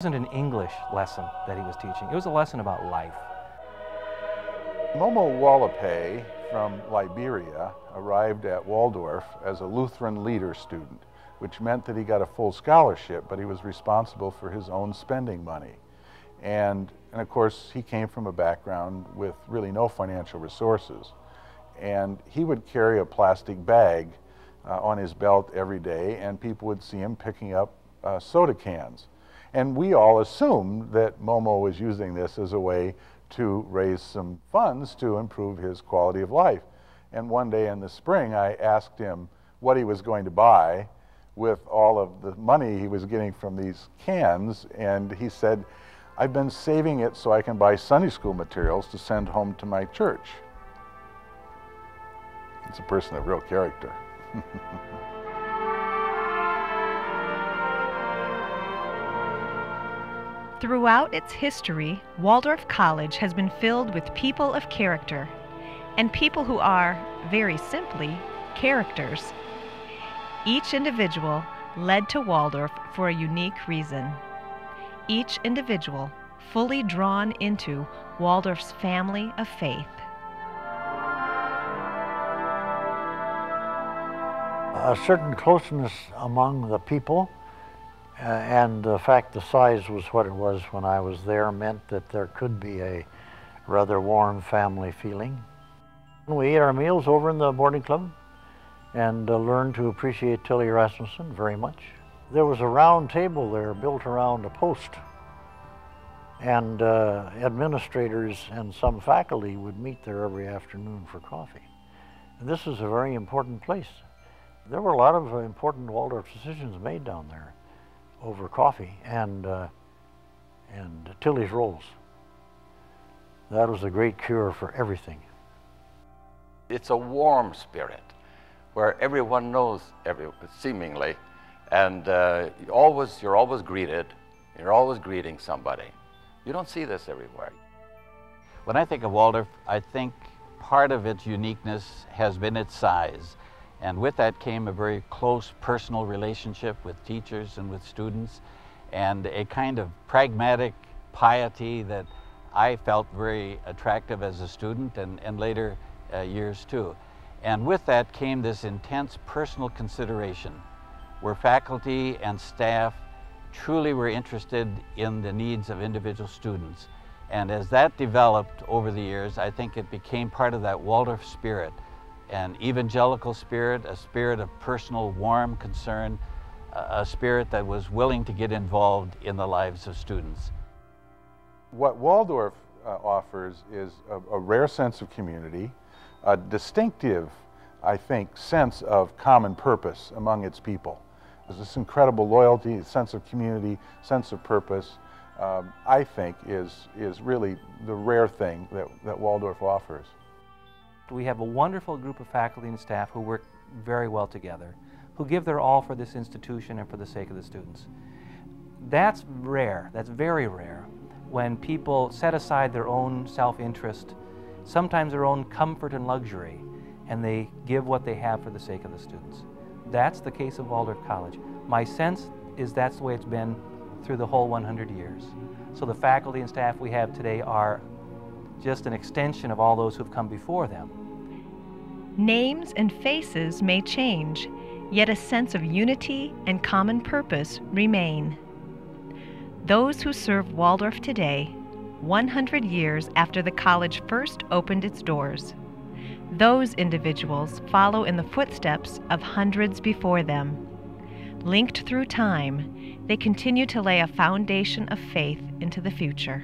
It wasn't an English lesson that he was teaching. It was a lesson about life. Momo Wallape from Liberia arrived at Waldorf as a Lutheran leader student, which meant that he got a full scholarship, but he was responsible for his own spending money. And of course, he came from a background with really no financial resources. And he would carry a plastic bag on his belt every day, and people would see him picking up soda cans. And we all assumed that Momo was using this as a way to raise some funds to improve his quality of life. And one day in the spring, I asked him what he was going to buy with all of the money he was getting from these cans, and he said, "I've been saving it so I can buy Sunday school materials to send home to my church." It's a person of real character. Throughout its history, Waldorf College has been filled with people of character, and people who are, very simply, characters. Each individual led to Waldorf for a unique reason. Each individual fully drawn into Waldorf's family of faith. A certain closeness among the people, and the fact the size was what it was when I was there meant that there could be a rather warm family feeling. We ate our meals over in the boarding club and learned to appreciate Tilly Rasmussen very much. There was a round table there built around a post, and administrators and some faculty would meet there every afternoon for coffee. And this is a very important place. There were a lot of important Waldorf decisions made down there over coffee and Tilly's rolls. That was a great cure for everything. It's a warm spirit where everyone knows seemingly, and you're always greeted. You're always greeting somebody. You don't see this everywhere. When I think of Waldorf, I think part of its uniqueness has been its size. And with that came a very close personal relationship with teachers and with students, and a kind of pragmatic piety that I felt very attractive as a student and later years too. And with that came this intense personal consideration where faculty and staff truly were interested in the needs of individual students. And as that developed over the years, I think it became part of that Waldorf spirit, an evangelical spirit, a spirit of personal warm concern, a spirit that was willing to get involved in the lives of students. What Waldorf offers is a rare sense of community, a distinctive, I think, sense of common purpose among its people. There's this incredible loyalty, sense of community, sense of purpose, I think is really the rare thing that Waldorf offers. We have a wonderful group of faculty and staff who work very well together, who give their all for this institution and for the sake of the students. That's rare, that's very rare, when people set aside their own self-interest, sometimes their own comfort and luxury, and they give what they have for the sake of the students. That's the case of Waldorf College. My sense is that's the way it's been through the whole 100 years. So the faculty and staff we have today are just an extension of all those who've come before them. Names and faces may change, yet a sense of unity and common purpose remain. Those who serve Waldorf today, 100 years after the college first opened its doors, those individuals follow in the footsteps of hundreds before them. Linked through time, they continue to lay a foundation of faith into the future.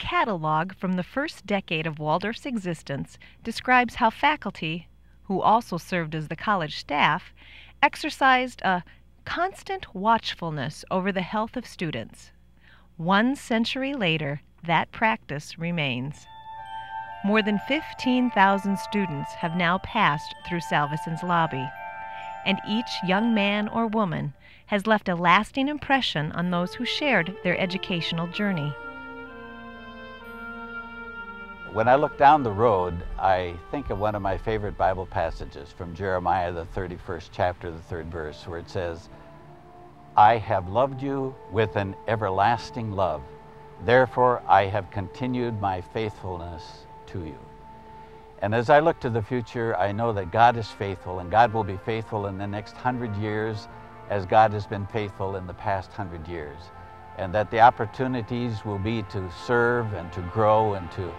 catalog from the first decade of Waldorf's existence describes how faculty, who also served as the college staff, exercised a constant watchfulness over the health of students. 1 century later, that practice remains. More than 15,000 students have now passed through Salveson's lobby, and each young man or woman has left a lasting impression on those who shared their educational journey. When I look down the road, I think of one of my favorite Bible passages from Jeremiah, the 31st chapter, the 3rd verse, where it says, "I have loved you with an everlasting love. Therefore, I have continued my faithfulness to you." And as I look to the future, I know that God is faithful, and God will be faithful in the next 100 years as God has been faithful in the past 100 years. And that the opportunities will be to serve and to grow and to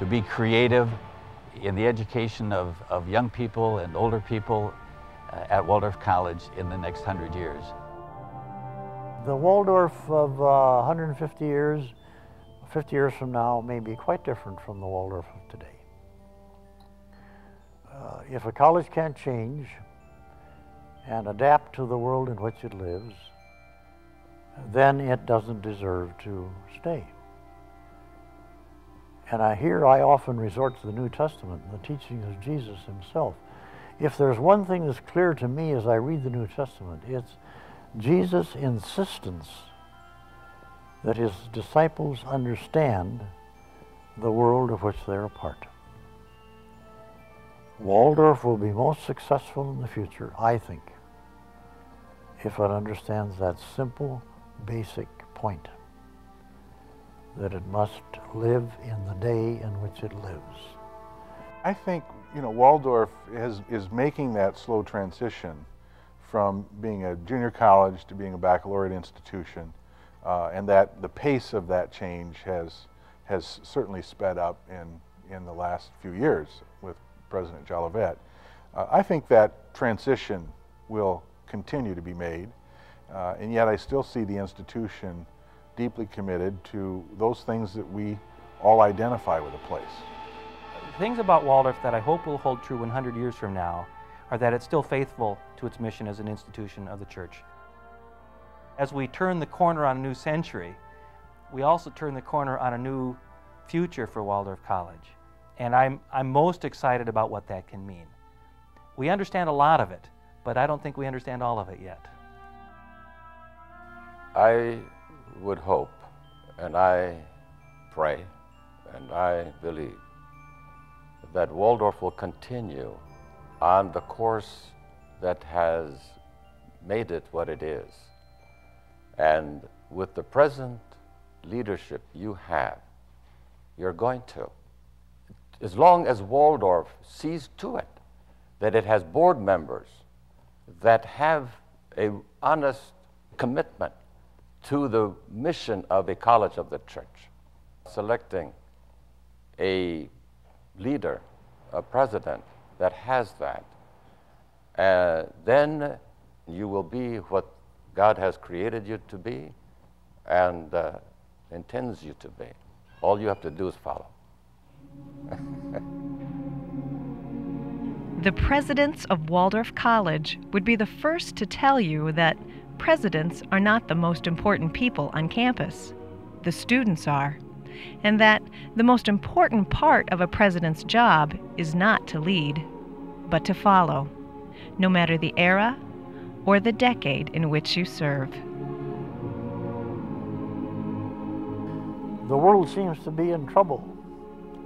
be creative in the education of young people and older people at Waldorf College in the next 100 years. The Waldorf of 150 years, 50 years from now, may be quite different from the Waldorf of today. If a college can't change and adapt to the world in which it lives, then it doesn't deserve to stay. And I often resort to the New Testament and the teachings of Jesus himself. If there's one thing that's clear to me as I read the New Testament, it's Jesus' insistence that his disciples understand the world of which they're a part. Waldorf will be most successful in the future, I think, if it understands that simple, basic point, that it must live in the day in which it lives. I think, Waldorf is making that slow transition from being a junior college to being a baccalaureate institution, and that the pace of that change has certainly sped up in the last few years with President Jolivet. I think that transition will continue to be made, and yet I still see the institution deeply committed to those things that we all identify with a place. Things about Waldorf that I hope will hold true 100 years from now are that it's still faithful to its mission as an institution of the church. As we turn the corner on a new century, we also turn the corner on a new future for Waldorf College. And I'm most excited about what that can mean. We understand a lot of it, but I don't think we understand all of it yet. I would hope, and I pray, and I believe that Waldorf will continue on the course that has made it what it is. And with the present leadership you have, you're going to. As long as Waldorf sees to it that it has board members that have an honest commitment to the mission of a college of the church, selecting a leader, a president that has that, then you will be what God has created you to be and intends you to be. All you have to do is follow. The presidents of Waldorf College would be the first to tell you that presidents are not the most important people on campus. The students are. And that the most important part of a president's job is not to lead, but to follow, no matter the era or the decade in which you serve. The world seems to be in trouble.